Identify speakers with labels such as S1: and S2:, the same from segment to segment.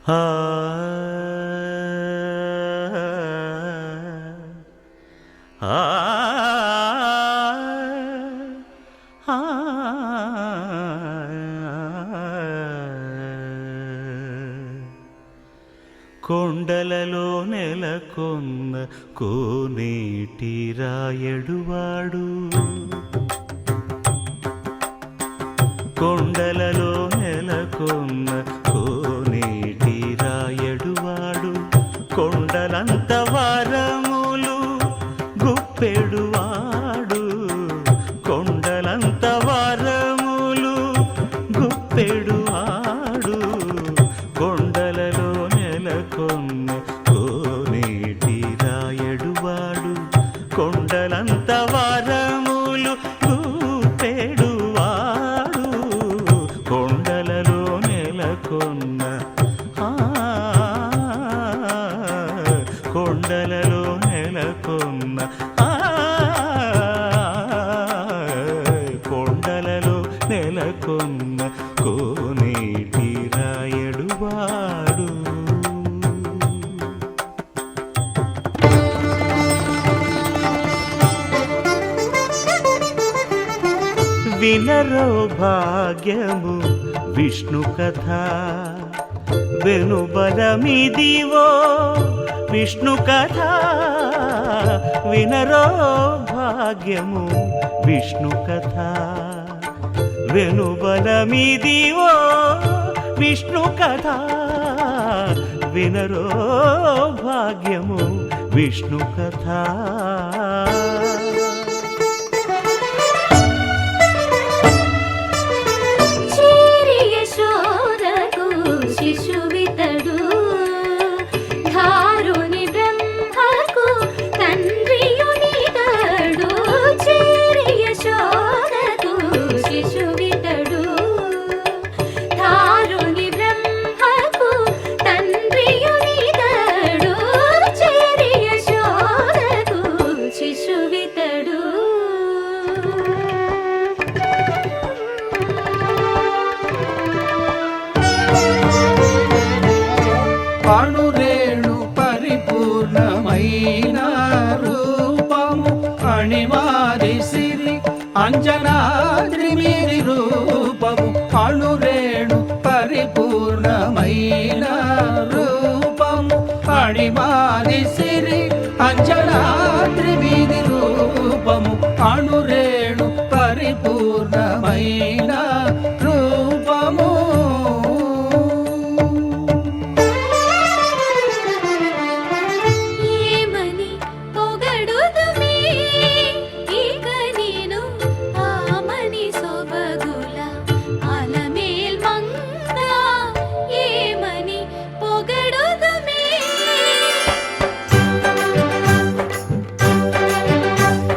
S1: ఆ ఆ కొండలలో నెలకొన్న కోనేటి రాయడువాడు, కొండలలో నెలకొన్న కోనేటి రాయడువాడు, కొండలంత వారములు గుప్పెడువాడు, కొండలంత వారములు గుప్పెడువాడు, కొండలలో నెలకొన్న కోనేటి రాయడువాడు, కొండలంత వారములు గుప్పెడువాడు, కొండలలో నెలకొన్న కొండలలో నెలకొన్న కొండలలో నెలకొన్న కోనేటి రాయడువాడు. వినరో భాగ్యము విష్ణు కథ, వెనుబలమిదివో విష్ణు కథ, వినరో భాగ్యము విష్ణు కథ, వెనుబలమిదివో విష్ణు కథ, వినరో భాగ్యము విష్ణు కథ.
S2: శిశువితడు ధారుని బ్రహ్మకు తండ్రియునితడు, చేరి యశోదకు శిశువితడు ధారుని బ్రహ్మకు తండ్రియునితడు, చేరి యశోదకు శిశువితడు.
S3: అణురేణు పరిపూర్ణమైన రూపము, అణిమాది సిరి అంజనాద్రి మీది రూపము, అణురేణు పరిపూర్ణమైన రూపము, అణిమాది సిరి అంజనాద్రి మీది రూపము, అణురేణు పరిపూర్ణమైన రూపము.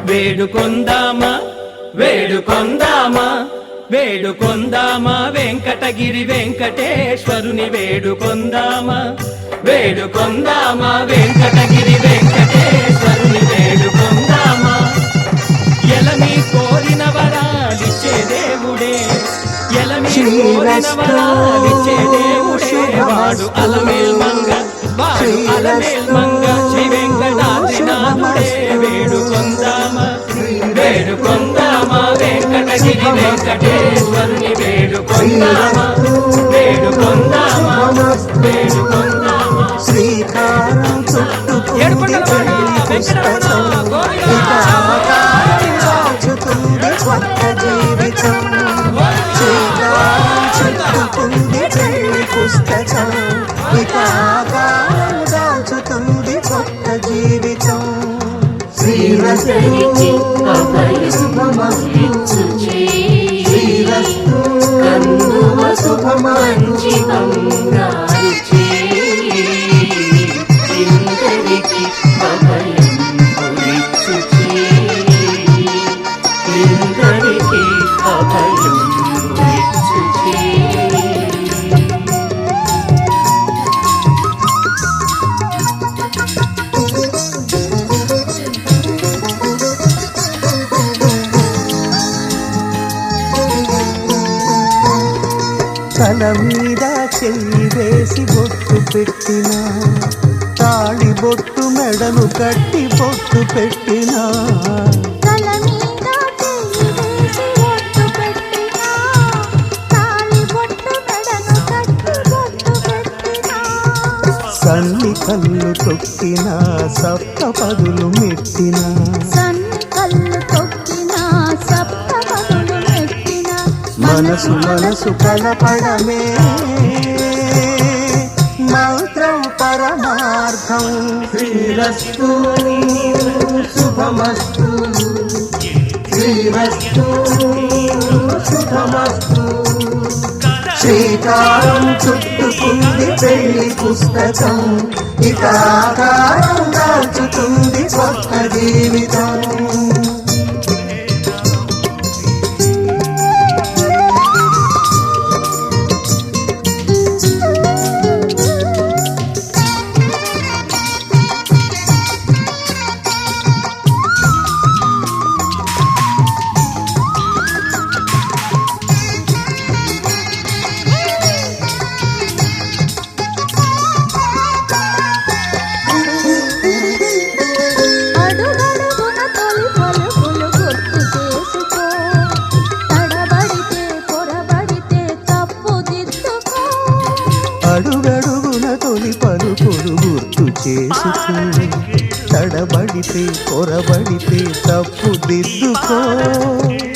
S3: వేడుకొందామా వేడుకొందామా వేడుకొందామా వెంకటగిరి వెంకటేశ్వరుని వేడుకొందామా, వేడుకొందామా వెంకటగిరి వెంకటేశ్వరుని వేడుకొందామా. ఎలమి కోరిన వరాలిచ్చే దేవుడే, ఎలమి కోరిన వరాలిచ్చే దేవుడే, వాడు అలమేల్ మంగ, వాడు అలమేల్ మంగ శ్రీ వెంకటాద్రినాథుడే. వేడుకొందామా వేడుకొందామా వెంకటగిరి వెంకటేశ్వరుని వేడుకొందామా, వేడుకొందామా వేడుకొందామా.
S4: శ్రీకారం చుట్టుకుంది కొత్త జీవితం, శ్రీకారం చుట్టుకుంది చెల్లి పుస్తకం, దాచుతుంది కొత్త జీవితం. శ్రీరస్తు శుభమస్తు, శ్రీరస్తు కన్నువ శుభమంచి బంగారు ఇందరికి అభయం పురిచుచే, ఇందరికి అభయం పురిచుచే. తల మీద
S5: చెయ్యి వేసి బొట్టు పెట్టినా తాళి బొట్టు మెడను కట్టి బొట్టు పెట్టినా
S2: తల మీద చెయ్యి వేసి బొట్టు పెట్టినా తాళి బొట్టు మెడను కట్టి బొట్టు పెట్టినా
S5: సన్ని కళ్ళు తొక్కినా సప్త పదులు మెట్టినా
S2: సన్ని కళ్ళు తొక్కినా సప్త పదులు మెట్టినా
S5: మనసు మనసు కలపడమే మంత్రం పరమార్థం శ్రీరస్తు శుభమస్తు శ్రీరస్తు శుభమస్తు శ్రీకారం చుట్టుకుంది పెళ్లి పుస్తకం ఇక ఆకారం దాచుతుంది కొత్త జీవితం
S2: అడుగడుగున తొలి పలుకులు గుర్తు చేసుకో తడబడితే పొరబడితే తప్పు దిద్దుకో
S5: అడుగడుగున తొలి పలుకులు గుర్తు చేసుకో తడబడితే పొరబడితే తప్పు దిద్దుకో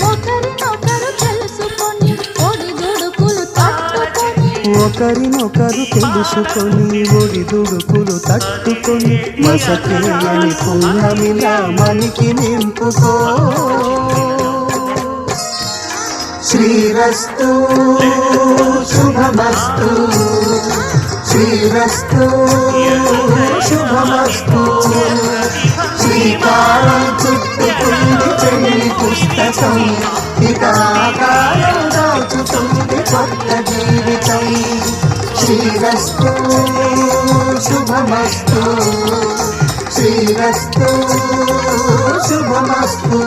S2: ఒకరినొకరు తెలుసుకొని ఒడిదుడుకులు తట్టుకొని
S5: ఒకరినొకరు తెలుసుకొని ఒడిదుడుకులు తట్టుకొని మసకేయని పుణ్యమిలా మనకి నింపుకో శ్రీరస్తు శుభమస్తు శ్రీరస్తు శుభమస్తు శ్రీకారం చుట్టుకుంది చెల్లి పుస్తకం ఇక ఆకారం దాచుతుంది కొత్త జీవితం శ్రీరస్తు శుభమస్తు శ్రీరస్తు శుభమస్తు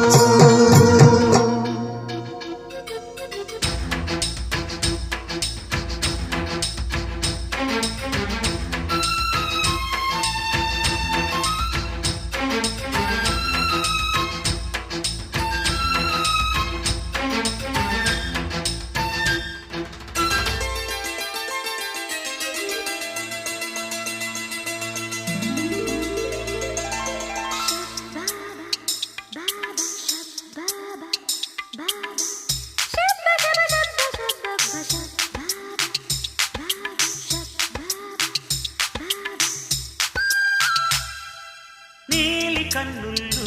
S1: నీలి కన్నుళ్ళు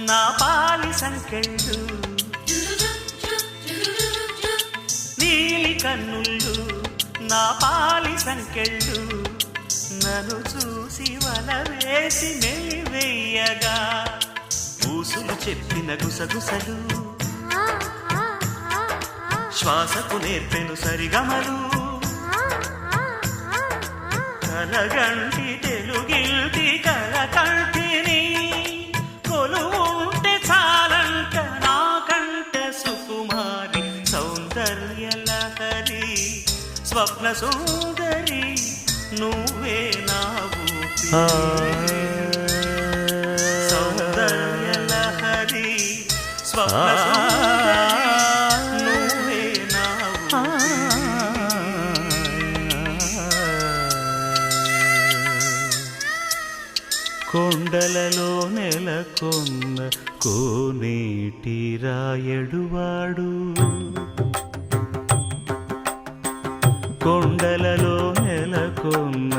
S1: నా పాలి సంకెళ్ళు నీలి కన్నుళ్ళు నా పాలి సంకెళ్ళు నన్ను చూసి వల వేసి మెలివెయ్యగా ఊసులు చెప్పిన గుసగుసలు శ్వాసకు నేర్పెను సరిగమలు కలగంటి తెలుగిల్టి కలకంటిని కొలువుంటే చాలంట నాకంట సుకుమారి సౌందర్య లహరి స్వప్న సుందరి నువ్వే నా ఊపిరి సౌందర్య లహరి స్వప్న సుందరి నువ్వే నా కొండలలో నెలకొన్న కోనేటి రాయడువాడు కొండలలో నెలకొన్న